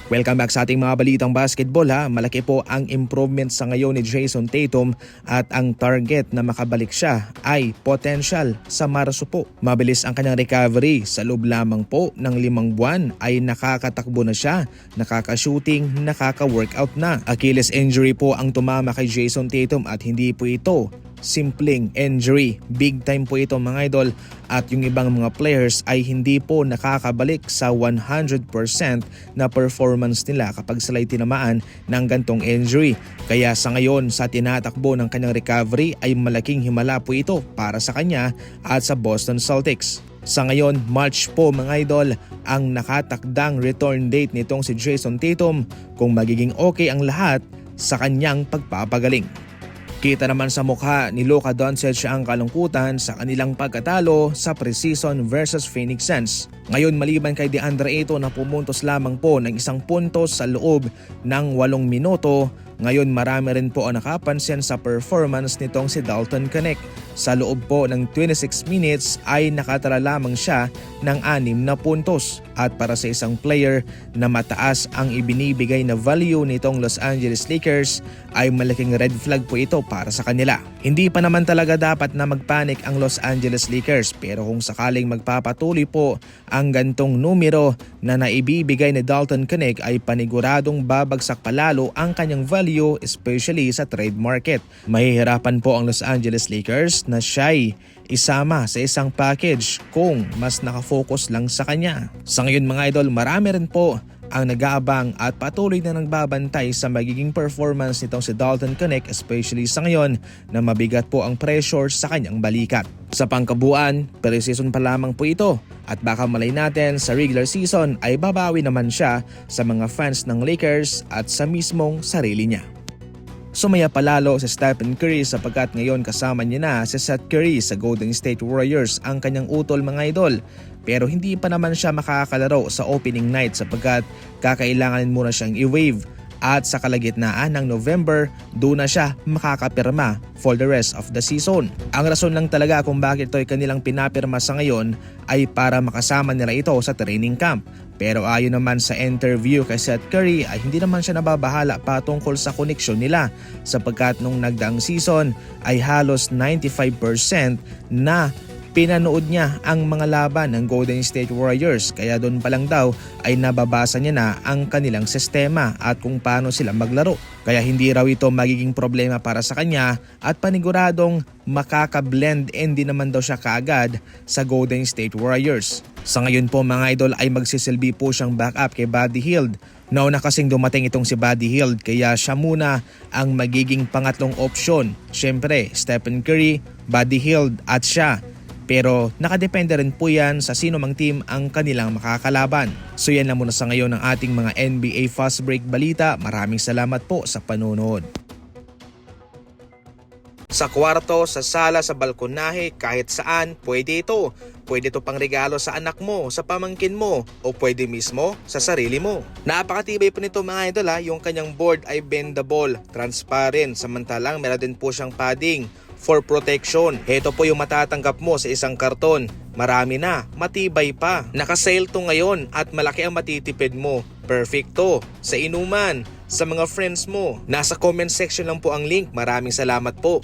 Welcome back sa ating mga balitang basketball ha. Malaki po ang improvement sa ngayon ni Jayson Tatum at ang target na makabalik siya ay potential sa Marso po. Mabilis ang kanyang recovery. Sa loob lamang po ng 5 buwan ay nakakatakbo na siya, nakaka-shooting, nakaka-workout na. Achilles injury po ang tumama kay Jayson Tatum at hindi po ito simpleng injury. Big time po ito mga idol at yung ibang mga players ay hindi po nakakabalik sa 100% na performance nila kapag sila'y tinamaan ng gantong injury. Kaya sa ngayon sa tinatakbo ng kanyang recovery ay malaking himala po ito para sa kanya at sa Boston Celtics. Sa ngayon, March po mga idol ang nakatakdang return date nitong si Jayson Tatum kung magiging okay ang lahat sa kanyang pagpapagaling. Kita naman sa mukha ni Luka Doncic ang kalungkutan sa kanilang pagkatalo sa preseason versus Phoenix Suns. Ngayon maliban kay DeAndre Ayton na pumuntos lamang po ng 1 puntos sa loob ng 8 minuto, ngayon marami rin po ang nakapansin sa performance nitong si Dalton Knecht. Sa loob po ng 26 minutes ay nakatala lamang siya ng 6 na puntos at para sa isang player na mataas ang ibinibigay na value nitong Los Angeles Lakers ay malaking red flag po ito para sa kanila. Hindi pa naman talaga dapat na magpanik ang Los Angeles Lakers pero kung sakaling magpapatuloy po ang gantong numero na naibibigay ni Dalton Knecht ay paniguradong babagsak palalo ang kanyang value especially sa trade market. Mahihirapan po ang Los Angeles Lakers na siya'y isama sa isang package kung mas nakafocus lang sa kanya. Sa ngayon mga idol, marami rin po ang nag-aabang at patuloy na nagbabantay sa magiging performance nitong si Dalton Knecht especially sa ngayon na mabigat po ang pressure sa kanyang balikat. Sa pangkabuuan, pre-season pa lamang po ito at baka malay natin sa regular season ay babawi naman siya sa mga fans ng Lakers at sa mismong sarili niya. Sumaya palalo si Stephen Curry sapagkat ngayon kasama niya na si Seth Curry sa Golden State Warriors ang kanyang utol mga idol. Pero hindi pa naman siya makakalaro sa opening night sapagkat kakailanganin muna siyang i-waive at sa kalagitnaan ng November doon na siya makakapirma for the rest of the season. Ang rason lang talaga kung bakit ito ay kanilang pinapirma sa ngayon ay para makasama nila ito sa training camp. Pero ayon naman sa interview kay Seth Curry ay hindi naman siya nababahala patungkol sa koneksyon nila sapagkat nung nagdaang season ay halos 95% na pinanood niya ang mga laban ng Golden State Warriors kaya doon pa lang daw ay nababasa niya na ang kanilang sistema at kung paano sila maglaro. Kaya hindi raw ito magiging problema para sa kanya at paniguradong makaka-blend in din naman daw siya kaagad sa Golden State Warriors. Sa ngayon po mga idol ay magsisilbi po siyang backup kay Buddy Hield. Nauna kasing dumating itong si Buddy Hield kaya siya muna ang magiging pangatlong opsyon. Siyempre Stephen Curry, Buddy Hield at siya. Pero nakadepende rin po yan sa sino mang team ang kanilang makakalaban. So yan lang muna sa ngayon ng ating mga NBA Fast Break balita. Maraming salamat po sa panonood. Sa kwarto, sa sala, sa balkonahe, kahit saan, pwede ito. Pwede ito pang regalo sa anak mo, sa pamangkin mo, o pwede mismo sa sarili mo. Napakatibay po nito mga idol ha. Yung kanyang board ay bendable, transparent, samantalang meron din po siyang padding for protection. Ito po yung matatanggap mo sa isang karton. Marami na, matibay pa. Naka-sale to ngayon at malaki ang matitipid mo. Perfecto sa inuman, sa mga friends mo. Nasa comment section lang po ang link. Maraming salamat po.